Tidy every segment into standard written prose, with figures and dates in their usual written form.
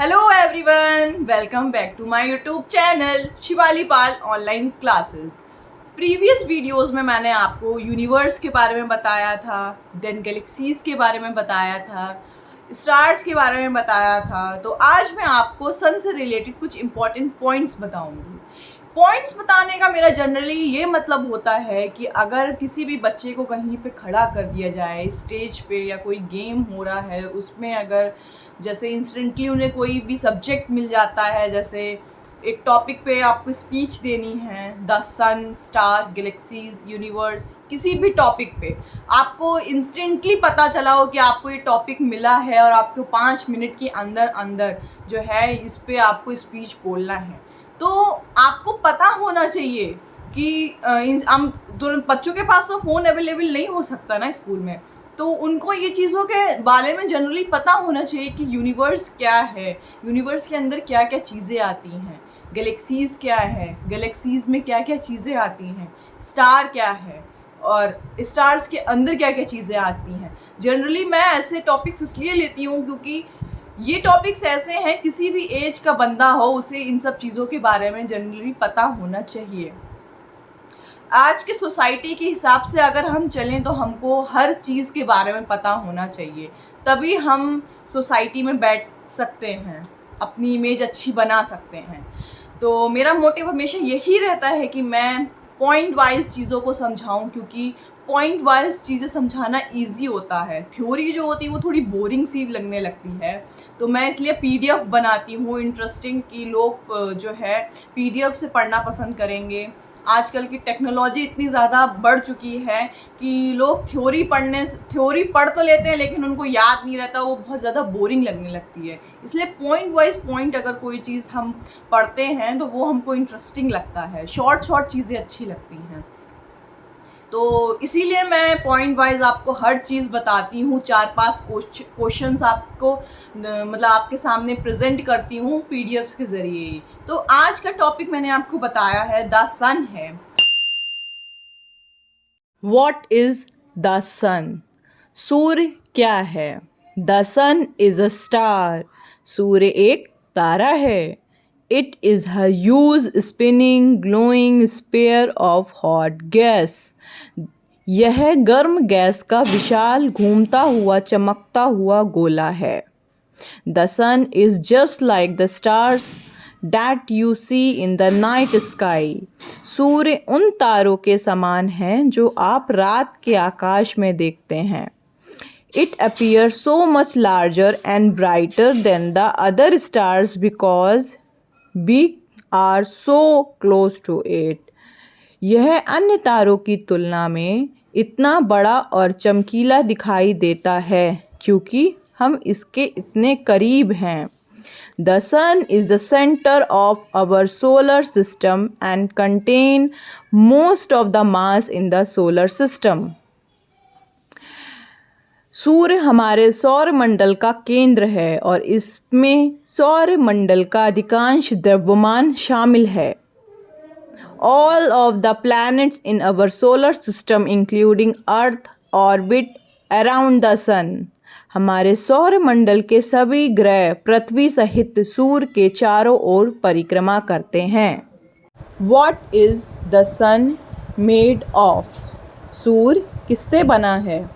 Hello everyone, welcome back to my YouTube channel Shivali Pal online classes. Previous videos में मैंने आपको universe के बारे में बताया था, देन गैलेक्सीज के बारे में बताया था, स्टार्स के बारे में बताया था। तो आज मैं आपको सन से रिलेटेड कुछ इंपॉर्टेंट पॉइंट्स बताऊंगी। पॉइंट्स बताने का मेरा जनरली ये मतलब होता है कि अगर किसी भी बच्चे को कहीं पे खड़ा कर दिया जाए स्टेज पे या कोई गेम हो रहा है उसमें, अगर जैसे इंस्टेंटली उन्हें कोई भी सब्जेक्ट मिल जाता है, जैसे एक टॉपिक पे आपको स्पीच देनी है, the sun, star, galaxies, universe, किसी भी टॉपिक पे आपको इंस्टेंटली पता चला हो कि आपको ये टॉपिक मिला है और आपको 5 मिनट के अंदर अंदर जो है इस पे आपको स्पीच बोलना है, तो आपको पता होना चाहिए कि हम तुरंत, बच्चों के पास तो फ़ोन अवेलेबल नहीं हो सकता ना स्कूल में, तो उनको ये चीज़ों के बारे में जनरली पता होना चाहिए कि यूनिवर्स क्या है, यूनिवर्स के अंदर क्या क्या चीज़ें आती हैं, गैलेक्सीज़ क्या है, गैलेक्सीज़ में क्या क्या चीज़ें आती हैं, स्टार क्या है और स्टार्स के अंदर क्या क्या चीज़ें आती हैं। जनरली मैं ऐसे टॉपिक्स इसलिए लेती हूँ क्योंकि ये टॉपिक्स ऐसे हैं, किसी भी एज का बंदा हो उसे इन सब चीज़ों के बारे में जनरली पता होना चाहिए। आज के सोसाइटी के हिसाब से अगर हम चलें तो हमको हर चीज़ के बारे में पता होना चाहिए, तभी हम सोसाइटी में बैठ सकते हैं, अपनी इमेज अच्छी बना सकते हैं। तो मेरा मोटिव हमेशा यही रहता है कि मैं पॉइंट वाइज चीज़ों को समझाऊं, क्योंकि पॉइंट वाइज चीज़ें समझाना इजी होता है। थ्योरी जो होती है वो थोड़ी बोरिंग सी लगने लगती है, तो मैं इसलिए पीडीएफ बनाती हूँ इंटरेस्टिंग, कि लोग जो है पीडीएफ से पढ़ना पसंद करेंगे। आजकल की टेक्नोलॉजी इतनी ज़्यादा बढ़ चुकी है कि लोग थ्योरी पढ़ तो लेते हैं लेकिन उनको याद नहीं रहता, वो बहुत ज़्यादा बोरिंग लगने लगती है। इसलिए पॉइंट वाइज पॉइंट अगर कोई चीज़ हम पढ़ते हैं तो वो हमको इंटरेस्टिंग लगता है, शॉर्ट चीज़ें अच्छी लगती हैं। तो इसीलिए मैं पॉइंट वाइज आपको हर चीज़ बताती हूँ, 4-5 क्वेश्चंस आपको मतलब आपके सामने प्रेजेंट करती हूँ पीडीएफ्स के ज़रिए। तो आज का टॉपिक मैंने आपको बताया है द सन है। What is the sun? सूर्य क्या है? The sun is a star. सूर्य एक तारा है। It is a huge spinning glowing sphere of hot gas. यह गर्म गैस का विशाल घूमता हुआ चमकता हुआ गोला है। The sun is just like the stars that you see in the night sky. सूर्य उन तारों के समान है जो आप रात के आकाश में देखते हैं। It appears so much larger and brighter than the other stars because we are so close to it. यह अन्य तारों की तुलना में इतना बड़ा और चमकीला दिखाई देता है क्योंकि हम इसके इतने करीब हैं। The sun is the center of our solar system and contain most of the mass in the solar system. सूर्य हमारे सौर मंडल का केंद्र है और इसमें सौर मंडल का अधिकांश द्रव्यमान शामिल है। All of the planets in our solar system including Earth orbit around the sun. हमारे सौर मंडल के सभी ग्रह पृथ्वी सहित सूर्य के चारों ओर परिक्रमा करते हैं। What is the sun made of? सूर्य किससे बना है?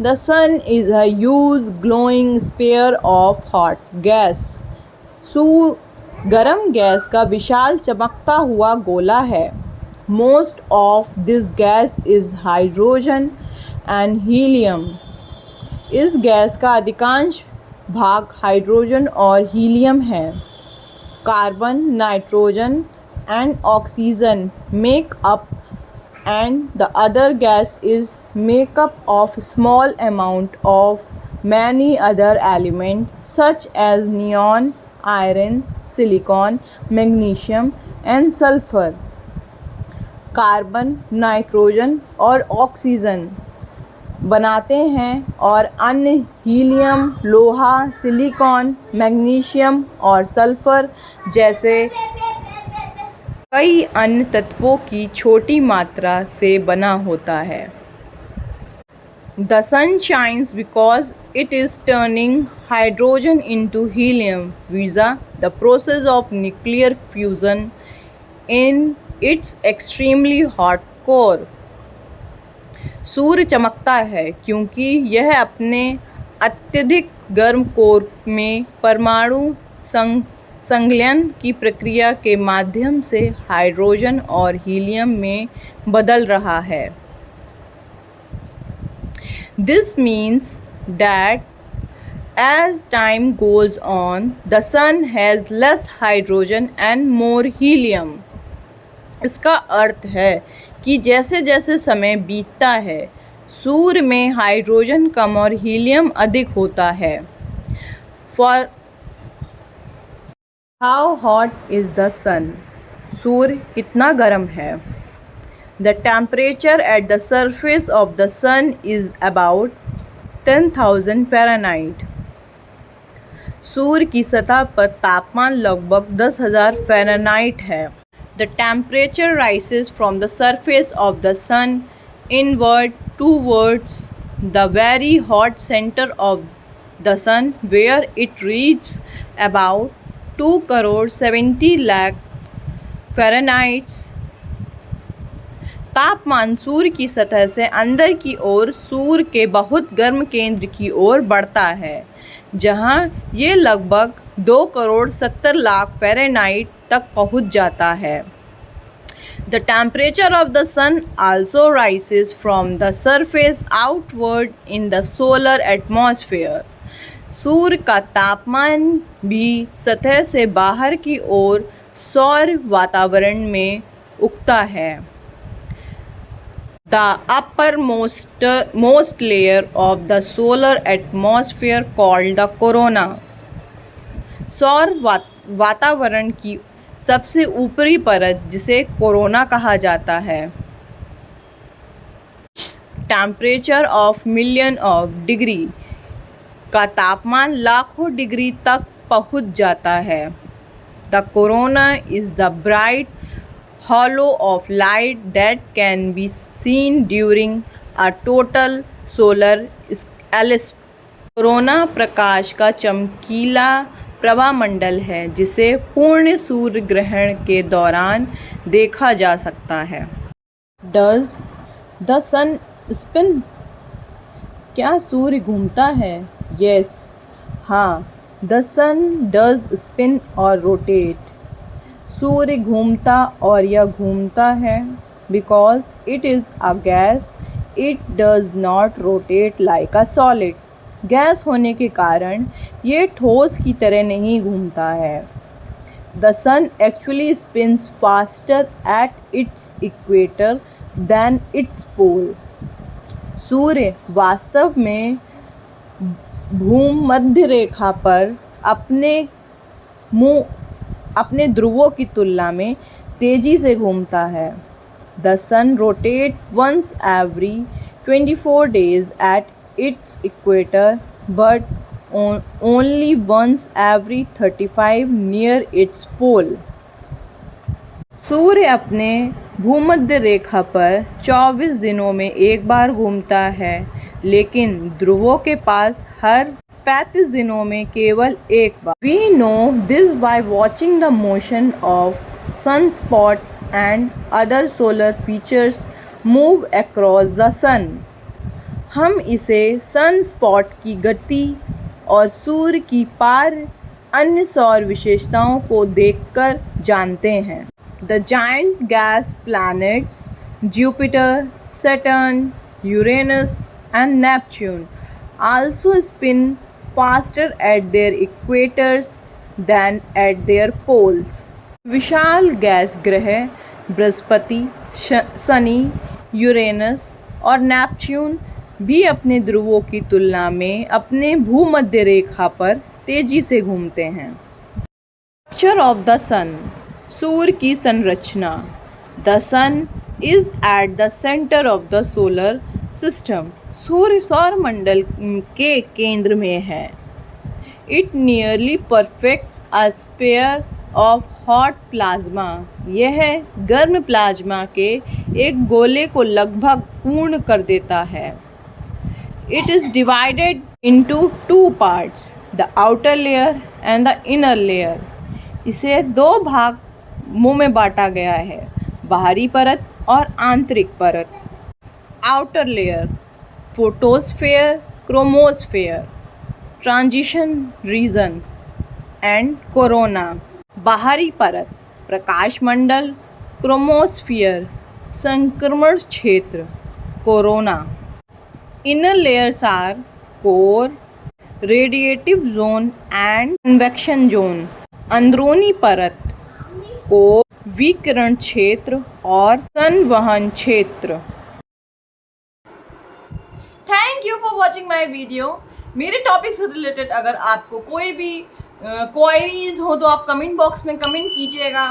The sun is a huge glowing sphere of hot gas. गरम गैस का विशाल चमकता हुआ गोला है। Most of this gas is hydrogen and helium. इस गैस का अधिकांश भाग हाइड्रोजन और हीलियम है। Carbon, nitrogen and oxygen make up, and the other gas is make up of small amount of many other elements such as neon, iron, silicon, magnesium and sulfur. Carbon, nitrogen और oxygen बनाते हैं और अन्य helium, लोहा, silicon, magnesium और sulphur जैसे कई अन्य तत्वों की छोटी मात्रा से बना होता है। The sun shines because it is turning hydrogen into helium via the process of nuclear fusion in its extremely hot core. सूर्य चमकता है क्योंकि यह अपने अत्यधिक गर्म कोर में परमाणु संलयन की प्रक्रिया के माध्यम से हाइड्रोजन और हीलियम में बदल रहा है. This means that as time goes on, the sun has less hydrogen and more helium. इसका अर्थ है कि जैसे जैसे समय बीतता है सूर्य में हाइड्रोजन कम और हीलियम अधिक होता है. For how hot is the sun? सूर्य कितना गर्म है. The temperature at the surface of the sun is about 10,000 Fahrenheit. सूर्य की सतह पर तापमान लगभग 10,000 फ़ारेनहाइट है. The temperature rises from the surface of the sun inward towards the very hot center of the sun, where it reaches about 2,70 lakh Fahrenheit. तापमान सूर्य की सतह से अंदर की ओर सूर्य के बहुत गर्म केंद्र की ओर बढ़ता है, जहां ये लगभग 2,70 लाख फ़ारेनहाइट तक पहुंच जाता है. The temperature of the sun also rises from the surface outward in the solar atmosphere. सूर्य का तापमान भी सतह से बाहर की ओर सौर वातावरण में उगता है. The uppermost layer of the solar atmosphere called the corona. सौर वातावरण की सबसे ऊपरी परत जिसे कोरोना कहा जाता है. Temperature of million of degree का तापमान लाखों डिग्री तक पहुंच जाता है. The corona is the bright halo of light that can be seen during a total solar eclipse. Corona प्रकाश का चमकीला प्रभामंडल है जिसे पूर्ण सूर्य ग्रहण के दौरान देखा जा सकता है. Does the sun spin? क्या सूर्य घूमता है? Yes, हाँ, the sun does spin or rotate. सूर्य घूमता और यह घूमता है. Because it is a gas, it does not rotate like a solid. Gas होने के कारण ये ठोस की तरह नहीं घूमता है. The sun actually spins faster at its equator than its pole. सूर्य वास्तव में भूमध्य रेखा पर अपने ध्रुवों की तुलना में तेजी से घूमता है. The sun rotates once every 24 days at its equator, but only once every 35 near its pole. सूर्य अपने भूमध्य रेखा पर 24 दिनों में एक बार घूमता है, लेकिन ध्रुवों के पास हर 35 दिनों में केवल एक बार. We know this by watching the motion of sunspot and other solar features move across the sun. हम इसे सनस्पॉट की गति और सूर्य की पार अन्य सौर विशेषताओं को देखकर जानते हैं. The giant gas planets Jupiter, Saturn, Uranus and Neptune also spin faster at their equators than at their poles. Vishal gas ग्रह बृहस्पति, शनि, यूरेनस और नेपच्यून भी अपने ध्रुवों की तुलना में अपने भूमध्य रेखा पर तेजी से घूमते हैं. Structure of the sun. सूर्य की संरचना. The sun is at the centre of the solar system. सूर्य सौर मंडल के केंद्र में है. It nearly perfects a sphere of hot plasma. यह गर्म प्लाज्मा के एक गोले को लगभग पूर्ण कर देता है. It is divided into two parts, the outer layer and the inner layer. इसे दो भागों में बांटा गया है, बाहरी परत और आंतरिक परत. Outer layer, photosphere, chromosphere, transition region and corona. बाहरी परत, प्रकाश मंडल, क्रोमोस्फियर, संक्रमण क्षेत्र, corona. Inner layers are core, radiative zone and convection zone. अंदरूनी परत, कोर, विकिरण क्षेत्र और संवहन क्षेत्र. Thank you for watching my video. मेरे टॉपिक से रिलेटेड अगर आपको कोई भी क्वायरीज हो तो आप कमेंट बॉक्स में कमेंट कीजिएगा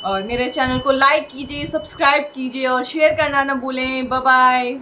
और मेरे चैनल को लाइक कीजिए, सब्सक्राइब कीजिए और शेयर करना ना भूलें. Bye bye.